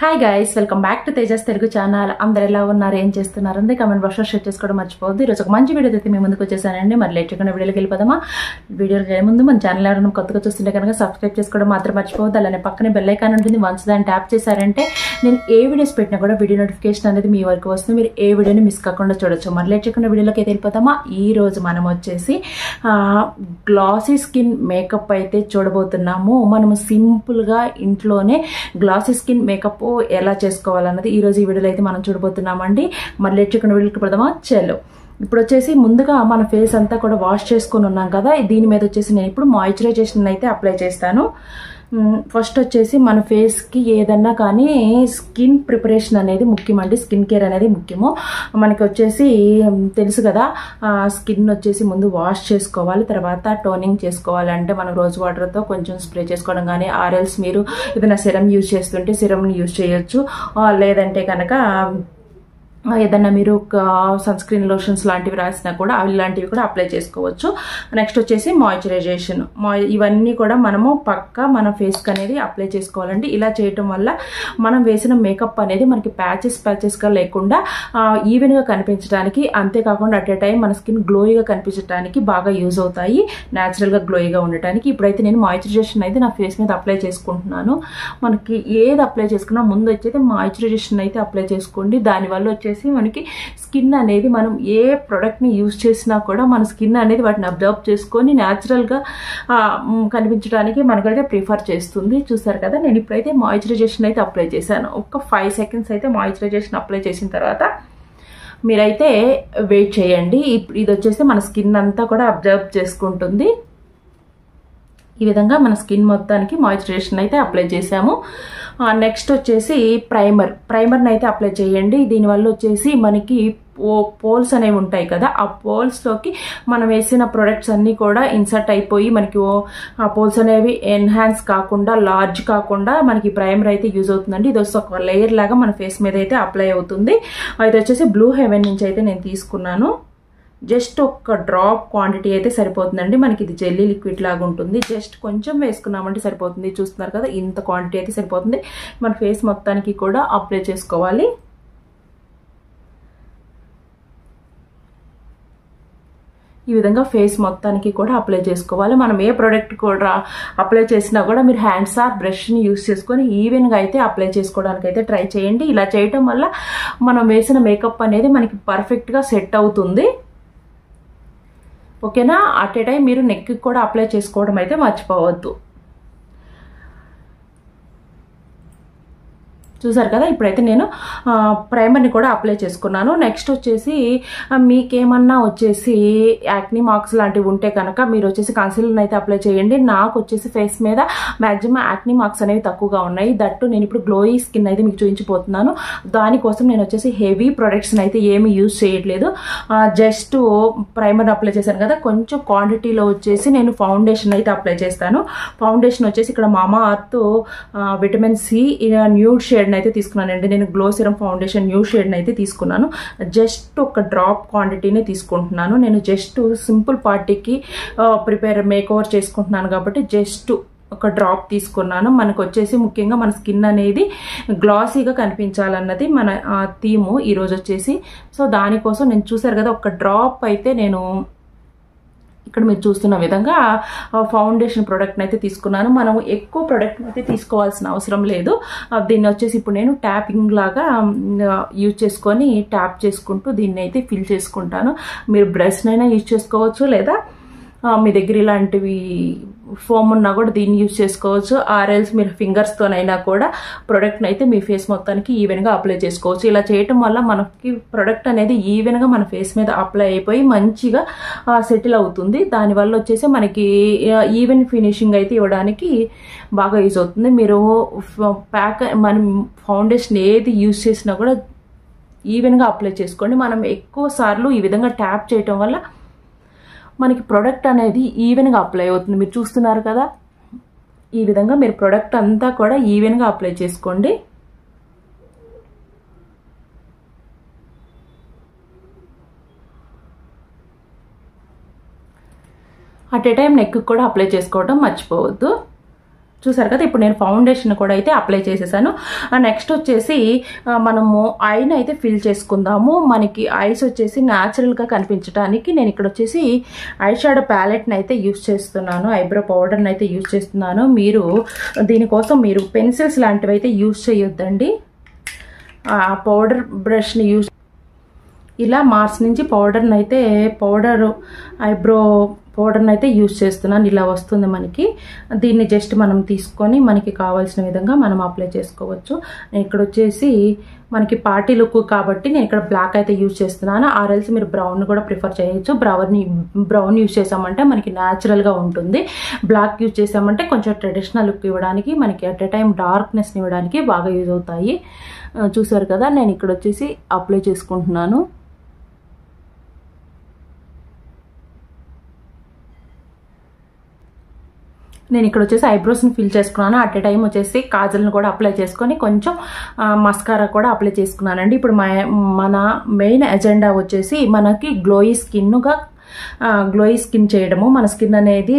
Hi guys, welcome back to Tejas Telugu channel. అందరు ఎలా ఉన్నారు, ఏం చేస్తున్నారు అండి కామెంట్ బాక్స్లో షేర్ చేసుకోవడం మర్చిపోవద్దు. ఈరోజు ఒక మంచి వీడియో అయితే మీ ముందుకు వచ్చేసానండి. మరి లేట్ చేయకుండా వీడియోకి వెళ్ళిపోదామా? వీడియోకి వెళ్ళే ముందు మన ఛానల్ ఎవరైనా కొత్తగా చూస్తుంటే కనుక సబ్స్క్రైబ్ చేసుకోవడం మాత్రం మర్చిపోవద్దు. అలానే పక్కనే బెల్ ఐకాన్ ఉంటుంది, వన్స్ దాన్ని ట్యాప్ చేశారంటే నేను ఏ వీడియోస్ పెట్టినా కూడా వీడియో నోటిఫికేషన్ అనేది మీ వరకు వస్తుంది. మీరు ఏ వీడియోని మిస్ కాకుండా చూడొచ్చు. మరి లేట్ చేయకుండా వీడియోలోకి అయితే వెళ్ళిపోదామా? ఈ రోజు మనం వచ్చేసి గ్లాసీ స్కిన్ మేకప్ అయితే చూడబోతున్నాము. మనము సింపుల్గా ఇంట్లోనే గ్లాసీ స్కిన్ మేకప్ ఎలా చేసుకోవాలన్నది ఈ రోజు ఈ వీడియోలో అయితే మనం చూడబోతున్నామండి. మరి లేట్ చేయకుండా వీడియోకి పెడదామా? చలో. ఇప్పుడు వచ్చేసి ముందుగా మన ఫేస్ అంతా కూడా వాష్ చేసుకొని ఉన్నాం కదా, దీని మీద వచ్చేసి నేను ఇప్పుడు మాయిశ్చరైజేషన్ అయితే అప్లై చేస్తాను. ఫస్ట్ వచ్చేసి మన ఫేస్కి ఏదన్నా కానీ స్కిన్ ప్రిపరేషన్ అనేది ముఖ్యమండి. స్కిన్ కేర్ అనేది ముఖ్యము. మనకి వచ్చేసి తెలుసు కదా, స్కిన్ వచ్చేసి ముందు వాష్ చేసుకోవాలి, తర్వాత టోనింగ్ చేసుకోవాలి. అంటే మనం రోజ్ వాటర్తో కొంచెం స్ప్రే చేసుకోవడం కానీ, ఆర్ఎల్స్ మీరు ఏదైనా సిరమ్ యూజ్ చేస్తుంటే సిరమ్ని యూజ్ చేయొచ్చు. లేదంటే కనుక ఏదన్నా మీరు సన్ స్క్రీన్ లోషన్స్ లాంటివి రాసినా కూడా ఇలాంటివి కూడా అప్లై చేసుకోవచ్చు. నెక్స్ట్ వచ్చేసి మాయిశ్చరైజేషన్. ఇవన్నీ కూడా మనము పక్కా మన ఫేస్కి అనేది అప్లై చేసుకోవాలండి. ఇలా చేయటం వల్ల మనం వేసిన మేకప్ అనేది మనకి ప్యాచెస్గా లేకుండా ఈవెన్గా కనిపించడానికి, అంతేకాకుండా అట్ ఏ టైం మన స్కిన్ గ్లోయిగా కనిపించడానికి బాగా యూజ్ అవుతాయి, న్యాచురల్గా గ్లోయిగా ఉండటానికి. ఇప్పుడైతే నేను మాయిశ్చరైజేషన్ అయితే నా ఫేస్ మీద అప్లై చేసుకుంటున్నాను. మనకి ఏది అప్లై చేసుకున్నా ముందు వచ్చేది మాయిశ్చరైజేషన్ అయితే అప్లై చేసుకోండి. దానివల్ల వచ్చేసి మనకి స్కిన్ అనేది మనం ఏ ప్రోడక్ట్ని యూజ్ చేసినా కూడా మన స్కిన్ అనేది వాటిని అబ్జర్వ్ చేసుకొని న్యాచురల్గా కనిపించడానికి మనకైతే ప్రిఫర్ చేస్తుంది. చూసారు కదా, నేను ఇప్పుడైతే మాయిశ్చరైజేషన్ అయితే అప్లై చేశాను. ఒక 5 సెకండ్స్ అయితే మాయిశ్చరైజేషన్ అప్లై చేసిన తర్వాత మీరైతే వెయిట్ చేయండి. ఇది వచ్చేసి మన స్కిన్ అంతా కూడా అబ్జర్వ్ చేసుకుంటుంది. ఈ విధంగా మన స్కిన్ మొత్తానికి మాయిశ్చరైజేషన్ అయితే అప్లై చేసాము. నెక్స్ట్ వచ్చేసి ప్రైమర్ని అయితే అప్లై చేయండి. దీనివల్ల వచ్చేసి మనకి పోల్స్ అనేవి ఉంటాయి కదా, ఆ పోల్స్లోకి మనం వేసిన ప్రొడక్ట్స్ అన్నీ కూడా ఇన్సర్ట్ అయిపోయి మనకి ఆ పోల్స్ అనేవి ఎన్హాన్స్ కాకుండా, లార్జ్ కాకుండా మనకి ప్రైమర్ అయితే యూజ్ అవుతుందండి. ఇది వచ్చి ఒక లేయర్ లాగా మన ఫేస్ మీద అయితే అప్లై అవుతుంది. ఇది వచ్చేసి బ్లూ హెవెన్ నుంచి అయితే నేను తీసుకున్నాను. జస్ట్ ఒక డ్రాప్ క్వాంటిటీ అయితే సరిపోతుందండి. మనకి ఇది జెల్లీ లిక్విడ్ లాగా ఉంటుంది. జస్ట్ కొంచెం వేసుకున్నామంటే సరిపోతుంది. చూస్తున్నారు కదా, ఇంత క్వాంటిటీ అయితే సరిపోతుంది. మన ఫేస్ మొత్తానికి కూడా అప్లై చేసుకోవాలి. ఈ విధంగా ఫేస్ మొత్తానికి కూడా అప్లై చేసుకోవాలి. మనం ఏ ప్రోడక్ట్ కూడా అప్లై చేసినా కూడా మీరు హ్యాండ్స్ ఆర్ బ్రష్ని యూజ్ చేసుకొని ఈవెన్గా అయితే అప్లై చేసుకోవడానికి అయితే ట్రై చేయండి. ఇలా చేయటం వల్ల మనం వేసిన మేకప్ అనేది మనకి పర్ఫెక్ట్గా సెట్ అవుతుంది. ఓకేనా? అట్ ఏ టైం మీరు నెక్కి కూడా అప్లై చేసుకోవడం అయితే మర్చిపోవద్దు. చూసారు కదా, ఇప్పుడైతే నేను ప్రైమర్ని కూడా అప్లై చేసుకున్నాను. నెక్స్ట్ వచ్చేసి మీకేమన్నా వచ్చేసి యాక్నీ మార్క్స్ లాంటివి ఉంటే కనుక మీరు వచ్చేసి కన్సీలర్ని అయితే అప్లై చేయండి. నాకు వచ్చేసి ఫేస్ మీద మ్యాక్సిమం యాక్నీ మార్క్స్ అనేవి తక్కువగా ఉన్నాయి. దట్టు నేను ఇప్పుడు గ్లోయి స్కిన్ అయితే మీకు చూపించిపోతున్నాను. దానికోసం నేను వచ్చేసి హెవీ ప్రొడక్ట్స్ని అయితే ఏమీ యూజ్ చేయట్లేదు. జస్ట్ ప్రైమర్ అప్లై చేశాను కదా, కొంచెం క్వాంటిటీలో వచ్చేసి నేను ఫౌండేషన్ అయితే అప్లై చేస్తాను. ఫౌండేషన్ వచ్చేసి ఇక్కడ Mamaearth vitamin C nude shade అయితే తీసుకున్నానండి. నేను glow serum foundation new shade అయితే తీసుకున్నాను. జస్ట్ ఒక డ్రాప్ క్వాంటిటీనే తీసుకుంటున్నాను. నేను జస్ట్ సింపుల్ పార్టీకి మేక్ ఓవర్ చేసుకుంటున్నాను కాబట్టి జస్ట్ ఒక డ్రాప్ తీసుకున్నాను. మనకు వచ్చేసి ముఖ్యంగా మన స్కిన్ అనేది గ్లాసీగా కనిపించాలన్నది మన థీము ఈరోజు వచ్చేసి. సో దానికోసం నేను చూసారు కదా, ఒక డ్రాప్ అయితే నేను ఇక్కడ మీరు చూస్తున్న విధంగా ఫౌండేషన్ ప్రోడక్ట్ని అయితే తీసుకున్నాను. మనం ఎక్కువ ప్రోడక్ట్ని అయితే తీసుకోవాల్సిన అవసరం లేదు. దీన్ని వచ్చేసి ఇప్పుడు నేను ట్యాపింగ్ లాగా యూజ్ చేసుకొని ట్యాప్ చేసుకుంటూ దీన్ని అయితే ఫిల్ చేసుకుంటాను. మీరు బ్రష్నైనా యూజ్ చేసుకోవచ్చు, లేదా మీ దగ్గర ఇలాంటివి ఫోమ్ ఉన్నా కూడా దీన్ని యూజ్ చేసుకోవచ్చు. ఆర్ఎల్స్ మీరు ఫింగర్స్తోనైనా కూడా ప్రోడక్ట్ని అయితే మీ ఫేస్ మొత్తానికి ఈవెన్గా అప్లై చేసుకోవచ్చు. ఇలా చేయటం వల్ల మనకి ప్రోడక్ట్ అనేది ఈవెన్గా మన ఫేస్ మీద అప్లై అయిపోయి మంచిగా సెటిల్ అవుతుంది. దానివల్ల వచ్చేసి మనకి ఈవెన్ ఫినిషింగ్ అయితే ఇవ్వడానికి బాగా యూజ్ అవుతుంది. మీరు మనం ఫౌండేషన్ ఏది యూజ్ చేసినా కూడా ఈవెన్గా అప్లై చేసుకోండి. మనం ఎక్కువ సార్లు ఈ విధంగా ట్యాప్ చేయటం వల్ల మనకి ప్రోడక్ట్ అనేది ఈవెన్గా అప్లై అవుతుంది. మీరు చూస్తున్నారు కదా, ఈ విధంగా మీరు ప్రోడక్ట్ అంతా కూడా ఈవెన్గా అప్లై చేసుకోండి. అట్ ఏ టైం నెక్ కూడా అప్లై చేసుకోవడం మర్చిపోవద్దు. చూసారు కదా. ఇప్పుడు నేను ఫౌండేషన్ కూడా అయితే అప్లై చేసేసాను. నెక్స్ట్ వచ్చేసి మనము ఐని అయితే ఫిల్ చేసుకుందాము. మనకి ఐస్ వచ్చేసి న్యాచురల్గా కనిపించడానికి నేను ఇక్కడ వచ్చేసి ఐ షాడో ప్యాలెట్ని అయితే యూస్ చేస్తున్నాను, ఐబ్రో పౌడర్ని అయితే యూస్ చేస్తున్నాను. మీరు దీనికోసం మీరు పెన్సిల్స్ లాంటివి అయితే యూస్ చేయొద్దండి. పౌడర్ బ్రష్ని యూస్ ఇలా మార్స్ నుంచి ఐబ్రో పౌడర్ని అయితే యూస్ చేస్తున్నాను. ఇలా వస్తుంది మనకి. దీన్ని జస్ట్ మనం తీసుకొని మనకి కావాల్సిన విధంగా మనం అప్లై చేసుకోవచ్చు. నేను ఇక్కడ వచ్చేసి మనకి పార్టీ లుక్ కాబట్టి నేను ఇక్కడ బ్లాక్ అయితే యూజ్ చేస్తున్నాను. ఆర్ఎల్స్ మీరు బ్రౌన్ కూడా ప్రిఫర్ చేయొచ్చు. బ్రౌన్ యూజ్ చేసామంటే మనకి న్యాచురల్గా ఉంటుంది. బ్లాక్ యూజ్ చేసామంటే కొంచెం ట్రెడిషనల్ లుక్ ఇవ్వడానికి, మనకి అట్ ఎ టైం డార్క్నెస్ని ఇవ్వడానికి బాగా యూజ్ అవుతాయి. చూసారు కదా, నేను ఇక్కడ వచ్చేసి అప్లై చేసుకుంటున్నాను. నేను ఇక్కడ వచ్చేసి ఐబ్రోస్ని ఫిల్ చేసుకున్నాను. అట్ ఎ టైం వచ్చేసి కాజల్ని కూడా అప్లై చేసుకొని కొంచెం మస్కారా కూడా అప్లై చేసుకున్నానండి. ఇప్పుడు మన మెయిన్ ఎజెండా వచ్చేసి మనకి గ్లోయీ స్కిన్ చేయడము. మన స్కిన్ అనేది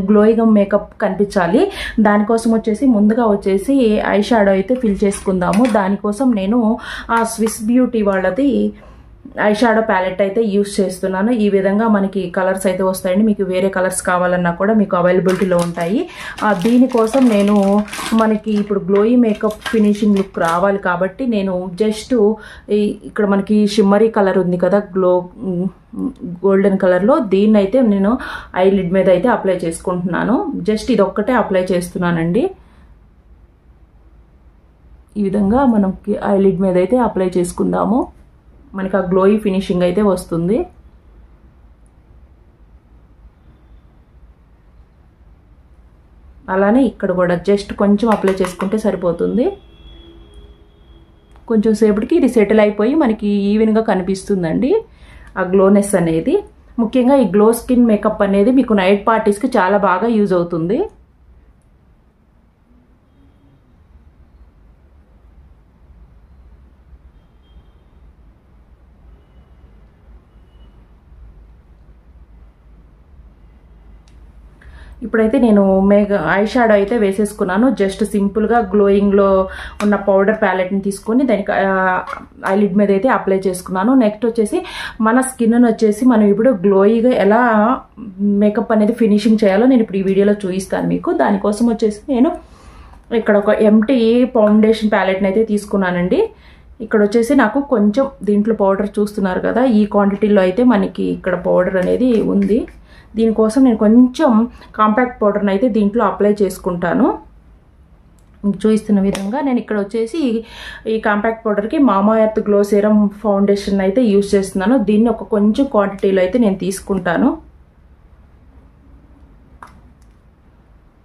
గ్లోయిగా మేకప్ కనిపించాలి. దానికోసం వచ్చేసి ముందుగా వచ్చేసి ఐ షాడో అయితే ఫిల్ చేసుకుందాము. దానికోసం నేను స్విస్ బ్యూటీ వాళ్ళది ఐ షాడో ప్యాలెట్ అయితే యూస్ చేస్తున్నాను. ఈ విధంగా మనకి కలర్స్ అయితే వస్తాయండి. మీకు వేరే కలర్స్ కావాలన్నా కూడా మీకు అవైలబిలిటీలో ఉంటాయి. దీనికోసం నేను మనకి ఇప్పుడు గ్లోయి మేకప్ ఫినిషింగ్ లుక్ రావాలి కాబట్టి నేను జస్ట్ ఇక్కడ మనకి షిమ్మరీ కలర్ ఉంది కదా, గోల్డెన్ కలర్లో, దీన్ని అయితే నేను ఐ లిడ్ మీద అయితే అప్లై చేసుకుంటున్నాను. జస్ట్ ఇది ఒక్కటే అప్లై చేస్తున్నానండి. ఈ విధంగా మనకి ఐ లిడ్ మీద అయితే అప్లై చేసుకుందాము. మనకి ఆ గ్లోయి ఫినిషింగ్ అయితే వస్తుంది. అలానే ఇక్కడ కూడా జస్ట్ కొంచెం అప్లై చేసుకుంటే సరిపోతుంది. కొంచెం సేపటికి ఇది సెటిల్ అయిపోయి మనకి ఈవెన్గా కనిపిస్తుందండి ఆ గ్లోనెస్ అనేది. ముఖ్యంగా ఈ గ్లో స్కిన్ మేకప్ అనేది మీకు నైట్ పార్టీస్కి చాలా బాగా యూజ్ అవుతుంది. ఇప్పుడైతే నేను ఐ షాడో అయితే వేసేసుకున్నాను. జస్ట్ సింపుల్గా గ్లోయింగ్లో ఉన్న పౌడర్ ప్యాలెట్ని తీసుకొని దానికి ఐ లిడ్ మీద అయితే అప్లై చేసుకున్నాను. నెక్స్ట్ వచ్చేసి మన స్కిన్ వచ్చేసి మనం ఇప్పుడు గ్లోయిగా ఎలా మేకప్ అనేది ఫినిషింగ్ చేయాలో నేను ఇప్పుడు ఈ వీడియోలో చూపిస్తాను మీకు. దానికోసం వచ్చేసి నేను ఇక్కడ ఒక ఎంటీ ఫౌండేషన్ ప్యాలెట్ని అయితే తీసుకున్నానండి. ఇక్కడ వచ్చేసి నాకు కొంచెం దీంట్లో పౌడర్ చూస్తున్నారు కదా, ఈ క్వాంటిటీలో అయితే మనకి ఇక్కడ పౌడర్ అనేది ఉంది. దీనికోసం నేను కొంచెం కాంపాక్ట్ పౌడర్ని అయితే దీంట్లో అప్లై చేసుకుంటాను. చూపిస్తున్న విధంగా నేను ఇక్కడ వచ్చేసి ఈ కాంపాక్ట్ పౌడర్కి మామా ఎర్త్ గ్లో సీరం ఫౌండేషన్ అయితే యూజ్ చేస్తున్నాను. దీన్ని ఒక కొంచెం క్వాంటిటీలో అయితే నేను తీసుకుంటాను.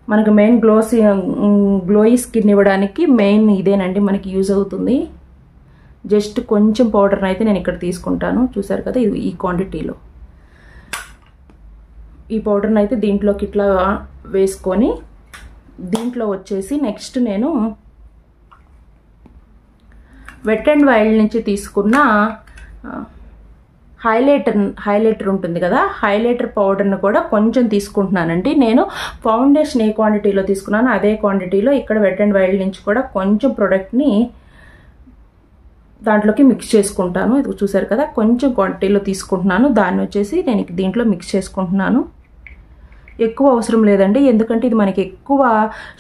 మనకు మెయిన్ గ్లోయి స్కిన్ ఇవ్వడానికి మెయిన్ ఇదేనండి మనకి యూజ్ అవుతుంది. జస్ట్ కొంచెం పౌడర్ని అయితే నేను ఇక్కడ తీసుకుంటాను. చూసారు కదా, ఇది ఈ క్వాంటిటీలో ఈ పౌడర్ని అయితే దీంట్లోకి ఇట్లా వేసుకొని దీంట్లో వచ్చేసి నెక్స్ట్ నేను వెట్ అండ్ వైల్డ్ నుంచి తీసుకున్న హైలైటర్ ఉంటుంది కదా, హైలైటర్ పౌడర్ని కూడా కొంచెం తీసుకుంటున్నానండి. నేను ఫౌండేషన్ ఏ క్వాంటిటీలో తీసుకున్నానో అదే క్వాంటిటీలో ఇక్కడ వెట్ అండ్ వైల్డ్ నుంచి కూడా కొంచెం ప్రోడక్ట్ని దాంట్లోకి మిక్స్ చేసుకుంటాను. ఇది చూసారు కదా, కొంచెం క్వాంటిటీలో తీసుకుంటున్నాను. దాన్ని వచ్చేసి నేను దీంట్లో మిక్స్ చేసుకుంటున్నాను. ఎక్కువ అవసరం లేదండి, ఎందుకంటే ఇది మనకి ఎక్కువ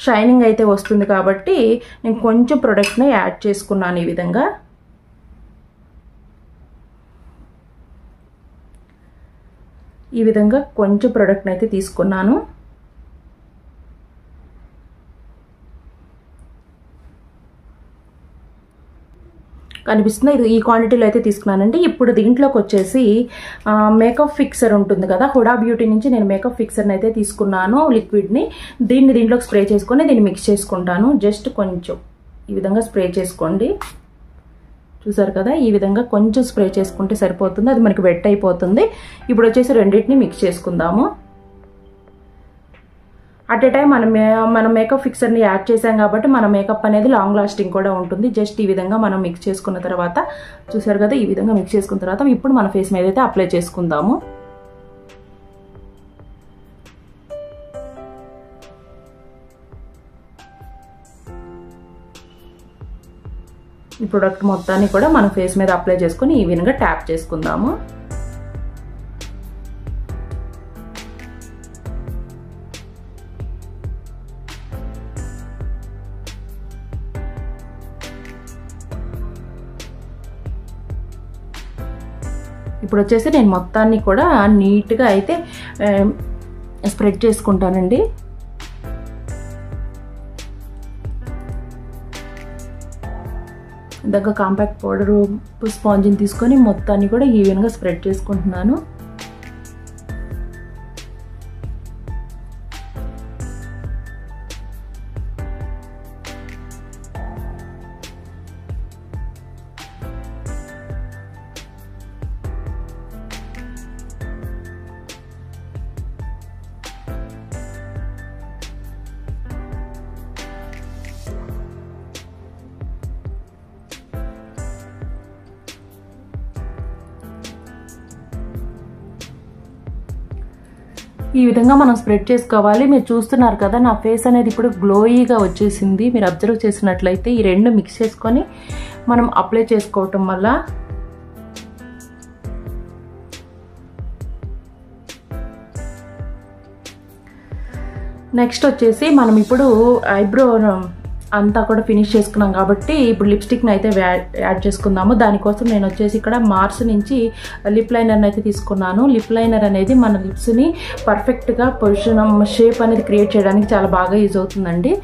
షైనింగ్ అయితే వస్తుంది కాబట్టి నేను కొంచెం ప్రోడక్ట్ని యాడ్ చేసుకున్నాను. ఈ విధంగా కొంచెం ప్రోడక్ట్ని అయితే తీసుకున్నాను. కనిపిస్తుంది. ఇది ఈ క్వాంటిటీలో అయితే తీసుకున్నానండి. ఇప్పుడు దీంట్లోకి వచ్చేసి మేకప్ ఫిక్సర్ ఉంటుంది కదా, హుడా బ్యూటీ నుంచి నేను మేకప్ ఫిక్సర్ని అయితే తీసుకున్నాను, లిక్విడ్ని. దీంట్లోకి స్ప్రే చేసుకొని దీన్ని మిక్స్ చేసుకుంటాను. జస్ట్ కొంచెం ఈ విధంగా స్ప్రే చేసుకోండి. చూసారు కదా, ఈ విధంగా కొంచెం స్ప్రే చేసుకుంటే సరిపోతుంది. అది మనకి వెట్ అయిపోతుంది. ఇప్పుడు వచ్చేసి రెండింటిని మిక్స్ చేసుకుందాము. అట్ ఏ టైం మనం మేకప్ ఫిక్సర్ని యాడ్ చేసాం కాబట్టి మన మేకప్ అనేది లాంగ్ లాస్టింగ్ కూడా ఉంటుంది. జస్ట్ ఈ విధంగా మనం మిక్స్ చేసుకున్న తర్వాత చూసారు కదా, ఈ విధంగా మిక్స్ చేసుకున్న తర్వాత ఇప్పుడు మన ఫేస్ మీద అయితే అప్లై చేసుకుందాము. ఈ ప్రొడక్ట్ మొత్తాన్ని కూడా మన ఫేస్ మీద అప్లై చేసుకొని ఈ విధంగా ట్యాప్ చేసుకుందాము. ఇప్పుడు వచ్చేసి నేను మొత్తాన్ని కూడా నీట్గా అయితే స్ప్రెడ్ చేసుకుంటానండి. దగ్గర కాంపాక్ట్ పౌడరు స్పాంజిని తీసుకొని మొత్తాన్ని కూడా ఈవెన్గా స్ప్రెడ్ చేసుకుంటున్నాను. ఈ విధంగా మనం స్ప్రెడ్ చేసుకోవాలి. మీరు చూస్తున్నారు కదా నా ఫేస్ అనేది ఇప్పుడు గ్లోయీగా వచ్చేసింది. మీరు అబ్జర్వ్ చేసినట్లయితే ఈ రెండు మిక్స్ చేసుకొని మనం అప్లై చేసుకోవటం వల్ల నెక్స్ట్ వచ్చేసి మనం ఇప్పుడు ఐబ్రో అంతా కూడా ఫినిష్ చేసుకున్నాం కాబట్టి ఇప్పుడు లిప్స్టిక్ని అయితే యాడ్ చేసుకుందాము. దానికోసం నేను వచ్చేసి ఇక్కడ మార్స్ నుంచి లిప్ లైనర్ని అయితే తీసుకున్నాను. లిప్ లైనర్ అనేది మన లిప్స్ని పర్ఫెక్ట్గా పొజిషన్ షేప్ అనేది క్రియేట్ చేయడానికి చాలా బాగా యూజ్ అవుతుందండి.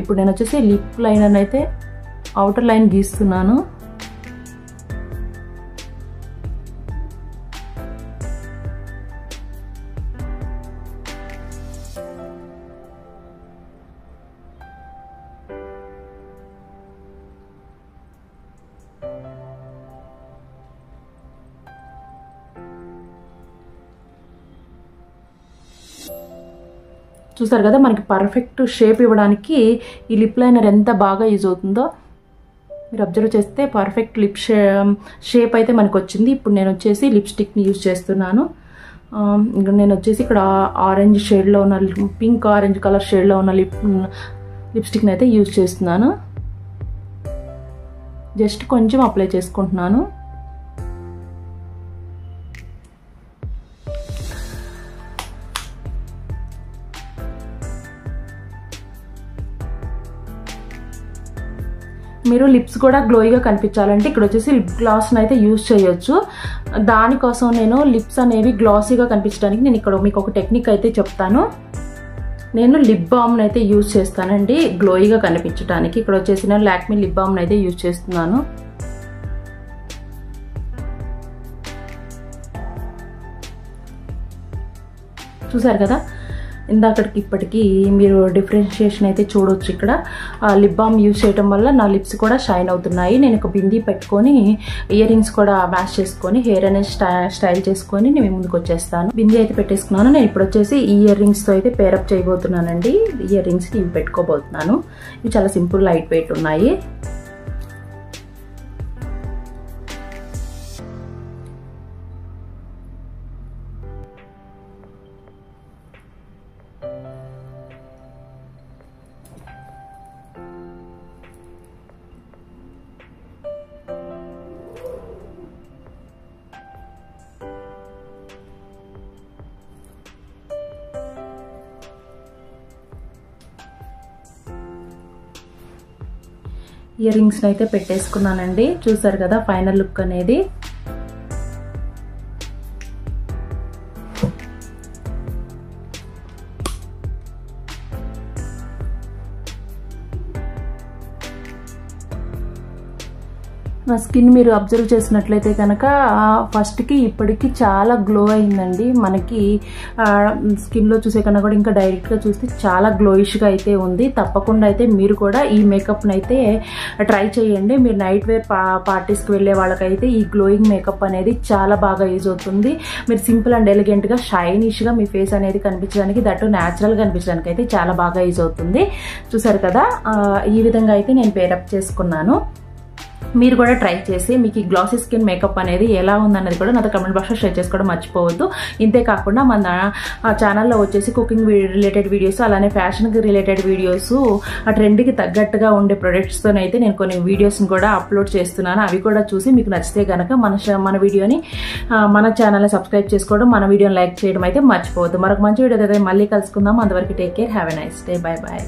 ఇప్పుడు నేను వచ్చేసి లిప్ లైనర్ని అయితే అవుటర్ లైన్ గీస్తున్నాను. చూసారు కదా మనకి పర్ఫెక్ట్ షేప్ ఇవ్వడానికి ఈ లిప్ లైనర్ ఎంత బాగా యూజ్ అవుతుందో మీరు అబ్జర్వ్ చేస్తే పర్ఫెక్ట్ లిప్ షేప్ అయితే మనకు వచ్చింది. ఇప్పుడు నేను వచ్చేసి లిప్స్టిక్ని యూజ్ చేస్తున్నాను. నేను వచ్చేసి ఇక్కడ ఆరెంజ్ షేడ్లో ఉన్న పింక్ ఆరెంజ్ కలర్ షేడ్లో ఉన్న లిప్స్టిక్ని అయితే యూజ్ చేస్తున్నాను. జస్ట్ కొంచెం అప్లై చేసుకుంటున్నాను. మీరు లిప్స్ కూడా గ్లోయిగా కనిపించాలంటే ఇక్కడ వచ్చేసి లిప్ గ్లాస్ని అయితే యూజ్ చేయొచ్చు. దానికోసం నేను లిప్స్ అనేవి గ్లాసీగా కనిపించడానికి నేను ఇక్కడ మీకు ఒక టెక్నిక్ అయితే చెప్తాను. నేను లిప్ బామ్ని అయితే యూజ్ చేస్తానండి గ్లోయిగా కనిపించడానికి. ఇక్కడ వచ్చేసి నేను లాక్మీ లిప్ బామ్ని అయితే యూజ్ చేస్తున్నాను. చూసారు కదా ఇందాకటికి ఇప్పటికీ మీరు డిఫరెన్షియేషన్ అయితే చూడవచ్చు. ఇక్కడ లిప్ బామ్ యూజ్ చేయడం వల్ల నా లిప్స్ కూడా షైన్ అవుతున్నాయి. నేను ఒక బిందీ పెట్టుకొని ఇయర్ రింగ్స్ కూడా మ్యాచ్ చేసుకొని హెయిర్ అనేది స్టైల్ చేసుకొని నేను ముందుకు వచ్చేస్తాను. బిందీ అయితే పెట్టేసుకున్నాను. నేను ఇప్పుడు వచ్చేసి ఇయర్ రింగ్స్తో అయితే పేరప్ చేయబోతున్నానండి. ఇయర్ రింగ్స్ ఇవి పెట్టుకోబోతున్నాను. ఇవి చాలా సింపుల్ లైట్ వెయిట్ ఉన్నాయి. ఇయర్ రింగ్స్ని అయితే పెట్టేసుకున్నానండి. చూసారు కదా ఫైనల్ లుక్ అనేది. నా స్కిన్ మీరు అబ్జర్వ్ చేసినట్లయితే కనుక ఫస్ట్కి ఇప్పటికి చాలా గ్లో అయిందండి. మనకి స్కిన్లో చూసే కన్నా కూడా ఇంకా డైరెక్ట్గా చూస్తే చాలా గ్లోయిష్గా అయితే ఉంది. తప్పకుండా అయితే మీరు కూడా ఈ మేకప్ని అయితే ట్రై చేయండి. మీరు నైట్ వేర్ పార్టీస్కి వెళ్ళే వాళ్ళకైతే ఈ గ్లోయింగ్ మేకప్ అనేది చాలా బాగా యూజ్ అవుతుంది. మీరు సింపుల్ అండ్ ఎలిగెంట్గా షైనిష్గా మీ ఫేస్ అనేది కనిపించడానికి, దట్టు న్యాచురల్గా కనిపించడానికి అయితే చాలా బాగా యూజ్ అవుతుంది. చూసారు కదా ఈ విధంగా అయితే నేను పేరప్ చేసుకున్నాను. మీరు కూడా ట్రై చేసి మీకు ఈ గ్లాసీ స్కిన్ మేకప్ అనేది ఎలా ఉందన్నది కూడా నాతో కమెంట్ బాక్స్లో షేర్ చేసుకోవడం మర్చిపోవద్దు. ఇంతే కాకుండా మన ఛానల్లో వచ్చేసి కుకింగ్ రిలేటెడ్ వీడియోస్, అలానే ఫ్యాషన్కి రిలేటెడ్ వీడియోస్, ఆ ట్రెండ్కి తగ్గట్టుగా ఉండే ప్రొడక్ట్స్తోనైతే నేను కొన్ని వీడియోస్ని కూడా అప్లోడ్ చేస్తున్నాను. అవి కూడా చూసి మీకు నచ్చితే కనుక మన వీడియోని మన ఛానల్ని సబ్స్క్రైబ్ చేసుకోవడం, మన వీడియోని లైక్ చేయడం అయితే మర్చిపోవద్దు. మరొక మంచి వీడియో అయితే మళ్ళీ కలుసుకుందాం. అంతవరకు take care, have a nice day, bye bye.